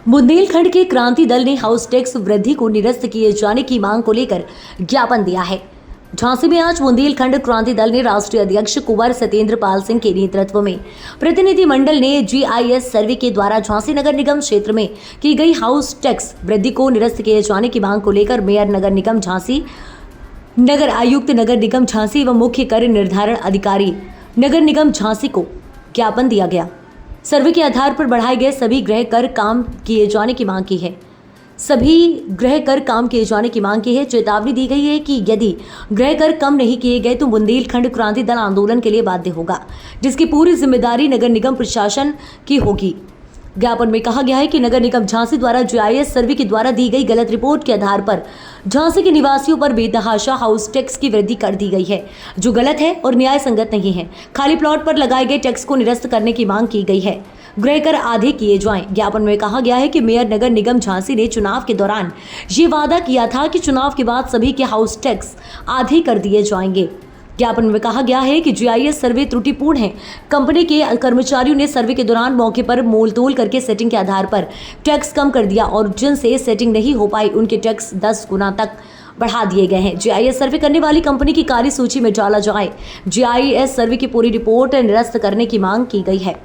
बुंदेलखंड के क्रांति दल ने house tax वृद्धि को निरस्त किए जाने की मांग को लेकर ज्ञापन दिया है। झांसी में आज बुंदेलखंड क्रांति दल ने राष्ट्रीय अध्यक्ष कुंवर सत्येंद्र पाल सिंह के नेतृत्व में प्रतिनिधि मंडल ने GIS सर्वे के द्वारा झांसी नगर निगम क्षेत्र में की गई हाउस टैक्स वृद्धि को निरस्त किए जाने की मांग को लेकर मेयर नगर निगम झांसी, नगर आयुक्त नगर निगम झांसी एवं मुख्य कर निर्धारण अधिकारी नगर निगम झांसी को ज्ञापन दिया गया। सर्वे के आधार पर बढ़ाए गए सभी गृह कर काम किए जाने की मांग की है। चेतावनी दी गई है कि यदि गृह कर कम नहीं किए गए तो बुंदेलखंड क्रांति दल आंदोलन के लिए बाध्य होगा, जिसकी पूरी जिम्मेदारी नगर निगम प्रशासन की होगी। ज्ञापन में कहा गया है कि नगर निगम झांसी द्वारा GIS सर्वे के द्वारा दी गई गलत रिपोर्ट के आधार पर झांसी के निवासियों पर बेतहाशा हाउस टैक्स की वृद्धि कर दी गई है, जो गलत है और न्याय संगत नहीं है। खाली प्लॉट पर लगाए गए टैक्स को निरस्त करने की मांग की गई है। गृह कर आधे किए जाएं। ज्ञापन में कहा गया है कि मेयर नगर निगम झांसी ने चुनाव के दौरान ये वादा किया था कि चुनाव के बाद सभी के हाउस टैक्स आधे कर दिए जाएंगे। ज्ञापन में कहा गया है कि GIS सर्वे त्रुटिपूर्ण है। कंपनी के कर्मचारियों ने सर्वे के दौरान मौके पर मोल तोल करके सेटिंग के आधार पर टैक्स कम कर दिया और जिनसे सेटिंग नहीं हो पाई उनके टैक्स 10 गुना तक बढ़ा दिए गए हैं। GIS सर्वे करने वाली कंपनी की कार्य सूची में डाला जाए। GIS सर्वे की पूरी रिपोर्ट निरस्त करने की मांग की गई है।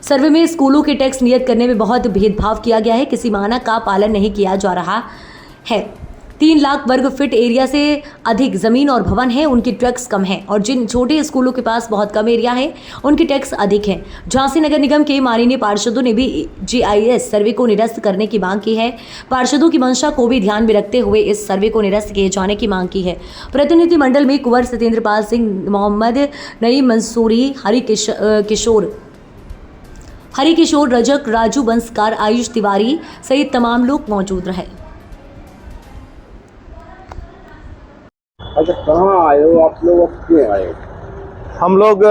सर्वे में स्कूलों के टैक्स नियत करने में बहुत भेदभाव किया गया है। किसी मानक का पालन नहीं किया जा रहा है। 3 लाख वर्ग फीट एरिया से अधिक जमीन और भवन है, उनकी टैक्स कम है और जिन छोटे स्कूलों के पास बहुत कम एरिया है उनकी टैक्स अधिक है। झांसी नगर निगम के माननीय पार्षदों ने भी GIS सर्वे को निरस्त करने की मांग की है। पार्षदों की मंशा को भी ध्यान में रखते हुए इस सर्वे को निरस्त किए जाने की मांग की है। प्रतिनिधि मंडल में कुंवर सत्येंद्र पाल सिंह, मोहम्मद नईम मंसूरी, हरि किशोर रजक, राजू बंसकार, आयुष तिवारी सहित तमाम लोग मौजूद रहे। अच्छा, कहाँ आए हो आप लोग, क्यों आए? हम लोग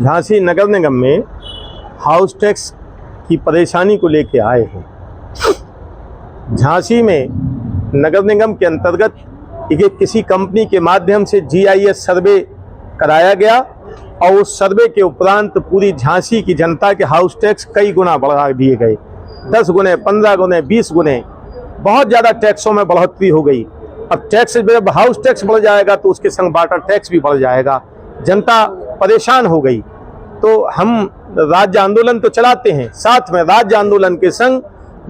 झांसी नगर निगम में हाउस टैक्स की परेशानी को लेके आए हैं। झांसी में नगर निगम के अंतर्गत किसी कंपनी के माध्यम से GIS सर्वे कराया गया और उस सर्वे के उपरांत पूरी झांसी की जनता के हाउस टैक्स कई गुना बढ़ा दिए गए। 10 गुने, 15 गुने, 20 गुने, बहुत ज़्यादा टैक्सों में बढ़ोतरी हो गई। अब टैक्स, जब हाउस टैक्स बढ़ जाएगा तो उसके संग वाटर टैक्स भी बढ़ जाएगा। जनता परेशान हो गई। तो हम राज्य आंदोलन तो चलाते हैं, साथ में राज्य आंदोलन के संग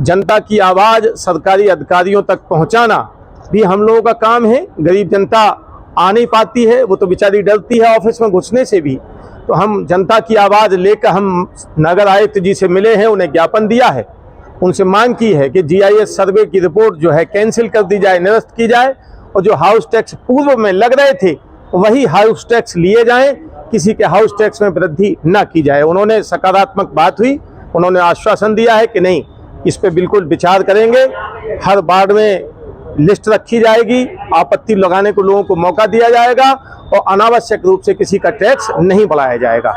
जनता की आवाज़ सरकारी अधिकारियों तक पहुंचाना भी हम लोगों का काम है। गरीब जनता आ नहीं पाती है, वो तो बेचारी डरती है ऑफिस में घुसने से भी। तो हम जनता की आवाज़ लेकर हम नगर आयुक्त जी से मिले हैं, उन्हें ज्ञापन दिया है, उनसे मांग की है कि GIS सर्वे की रिपोर्ट जो है कैंसिल कर दी जाए, निरस्त की जाए और जो हाउस टैक्स पूर्व में लग रहे थे वही हाउस टैक्स लिए जाएं, किसी के हाउस टैक्स में वृद्धि न की जाए। उन्होंने सकारात्मक बात हुई, उन्होंने आश्वासन दिया है कि नहीं, इस पे बिल्कुल विचार करेंगे। हर वार्ड में लिस्ट रखी जाएगी, आपत्ति लगाने को लोगों को मौका दिया जाएगा और अनावश्यक रूप से किसी का टैक्स नहीं बढ़ाया जाएगा।